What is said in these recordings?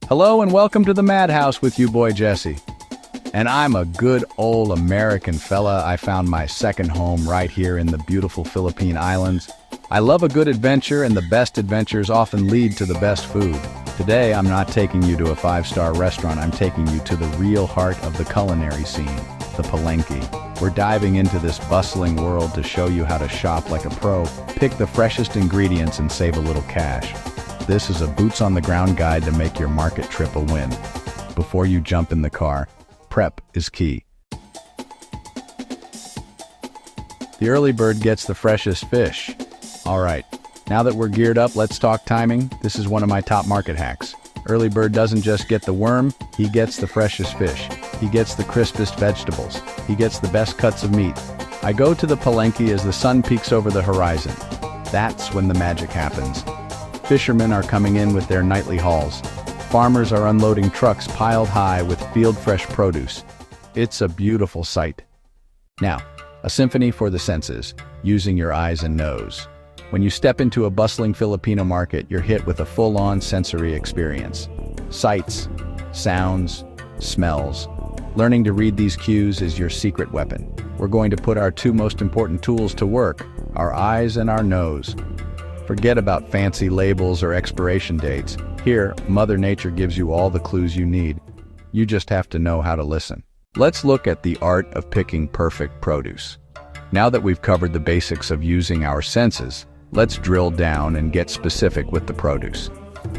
Hello and welcome to the Madhouse with you boy Jesse. And I'm a good old American fella. I found my second home right here in the beautiful Philippine Islands. I love a good adventure, and the best adventures often lead to the best food. Today, I'm not taking you to a five-star restaurant. I'm taking you to the real heart of the culinary scene, the Palengke. We're diving into this bustling world to show you how to shop like a pro, pick the freshest ingredients, and save a little cash. This is a boots-on-the-ground guide to make your market trip a win. Before you jump in the car, prep is key. The early bird gets the freshest fish. All right, now that we're geared up, let's talk timing. This is one of my top market hacks. Early bird doesn't just get the worm, he gets the freshest fish. He gets the crispest vegetables. He gets the best cuts of meat. I go to the Palengke as the sun peeks over the horizon. That's when the magic happens. Fishermen are coming in with their nightly hauls. Farmers are unloading trucks piled high with field-fresh produce. It's a beautiful sight. Now, a symphony for the senses, using your eyes and nose. When you step into a bustling Filipino market, you're hit with a full-on sensory experience. Sights, sounds, smells. Learning to read these cues is your secret weapon. We're going to put our two most important tools to work, our eyes and our nose. Forget about fancy labels or expiration dates. Here, Mother Nature gives you all the clues you need. You just have to know how to listen. Let's look at the art of picking perfect produce. Now that we've covered the basics of using our senses, let's drill down and get specific with the produce.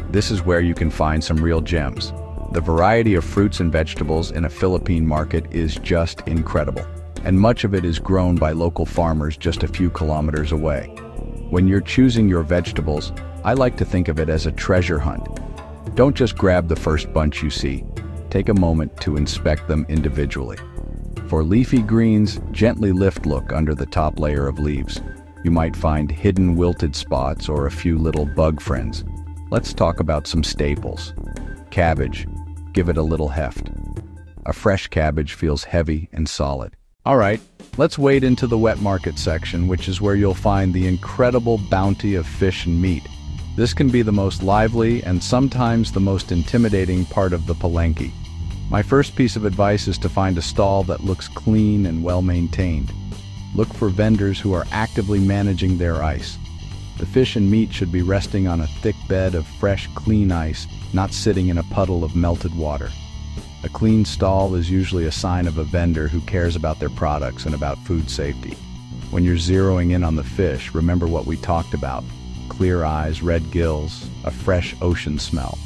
This is where you can find some real gems. The variety of fruits and vegetables in a Philippine market is just incredible, and much of it is grown by local farmers just a few kilometers away. When you're choosing your vegetables, I like to think of it as a treasure hunt. Don't just grab the first bunch you see. Take a moment to inspect them individually. For leafy greens, gently look under the top layer of leaves. You might find hidden wilted spots or a few little bug friends. Let's talk about some staples. Cabbage. Give it a little heft. A fresh cabbage feels heavy and solid. All right, let's wade into the wet market section, which is where you'll find the incredible bounty of fish and meat. This can be the most lively and sometimes the most intimidating part of the Palengke. My first piece of advice is to find a stall that looks clean and well-maintained. Look for vendors who are actively managing their ice. The fish and meat should be resting on a thick bed of fresh, clean ice, not sitting in a puddle of melted water. A clean stall is usually a sign of a vendor who cares about their products and about food safety. When you're zeroing in on the fish, remember what we talked about. Clear eyes, red gills, a fresh ocean smell.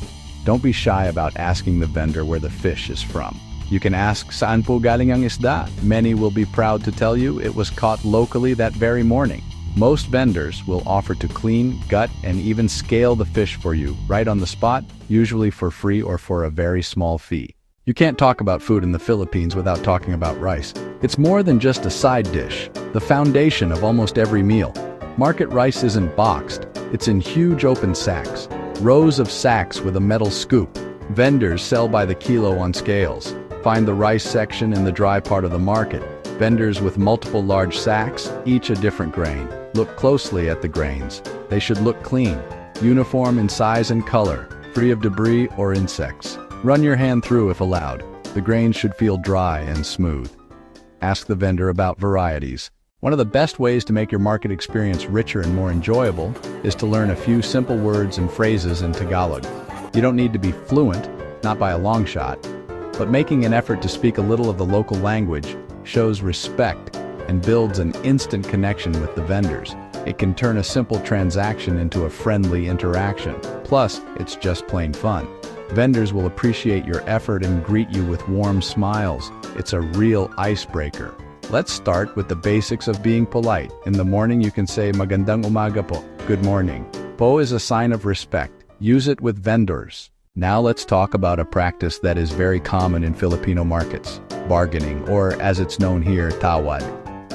Don't be shy about asking the vendor where the fish is from. You can ask, "Saan po galing ang isda?" Many will be proud to tell you it was caught locally that very morning. Most vendors will offer to clean, gut, and even scale the fish for you, right on the spot, usually for free or for a very small fee. You can't talk about food in the Philippines without talking about rice. It's more than just a side dish, the foundation of almost every meal. Market rice isn't boxed, it's in huge open sacks. Rows of sacks with a metal scoop. Vendors sell by the kilo on scales. Find the rice section in the dry part of the market. Vendors with multiple large sacks, each a different grain. Look closely at the grains. They should look clean, uniform in size and color, free of debris or insects. Run your hand through if allowed. The grains should feel dry and smooth. Ask the vendor about varieties. One of the best ways to make your market experience richer and more enjoyable is to learn a few simple words and phrases in Tagalog. You don't need to be fluent, not by a long shot, but making an effort to speak a little of the local language shows respect and builds an instant connection with the vendors. It can turn a simple transaction into a friendly interaction. Plus, it's just plain fun. Vendors will appreciate your effort and greet you with warm smiles. It's a real icebreaker. Let's start with the basics of being polite. In the morning, you can say, "Magandang umaga po," good morning. Po is a sign of respect. Use it with vendors. Now let's talk about a practice that is very common in Filipino markets, bargaining, or as it's known here, Tawad.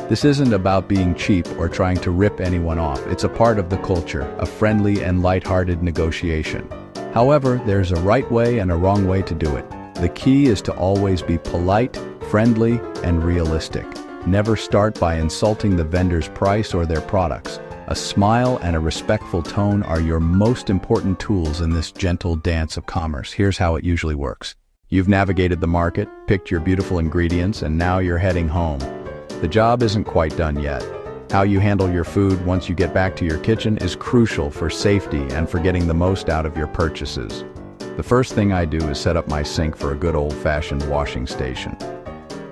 This isn't about being cheap or trying to rip anyone off. It's a part of the culture, a friendly and light-hearted negotiation. However, there's a right way and a wrong way to do it. The key is to always be polite, friendly, and realistic. Never start by insulting the vendor's price or their products. A smile and a respectful tone are your most important tools in this gentle dance of commerce. Here's how it usually works. You've navigated the market, picked your beautiful ingredients, and now you're heading home. The job isn't quite done yet. How you handle your food once you get back to your kitchen is crucial for safety and for getting the most out of your purchases. The first thing I do is set up my sink for a good old-fashioned washing station.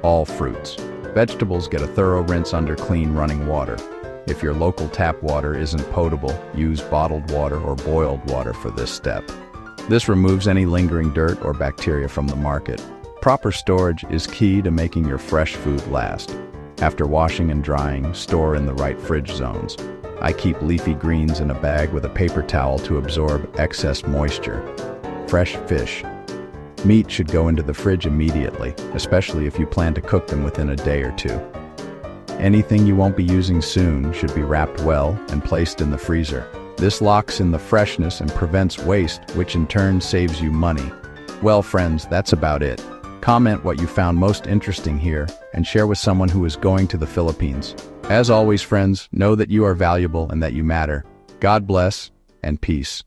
All fruits. Vegetables get a thorough rinse under clean running water. If your local tap water isn't potable, use bottled water or boiled water for this step. This removes any lingering dirt or bacteria from the market. Proper storage is key to making your fresh food last. After washing and drying, store in the right fridge zones. I keep leafy greens in a bag with a paper towel to absorb excess moisture. Fresh fish. Meat should go into the fridge immediately, especially if you plan to cook them within a day or two. Anything you won't be using soon should be wrapped well and placed in the freezer. This locks in the freshness and prevents waste, which in turn saves you money. Well, friends, that's about it. Comment what you found most interesting here and share with someone who is going to the Philippines. As always, friends, know that you are valuable and that you matter. God bless and peace.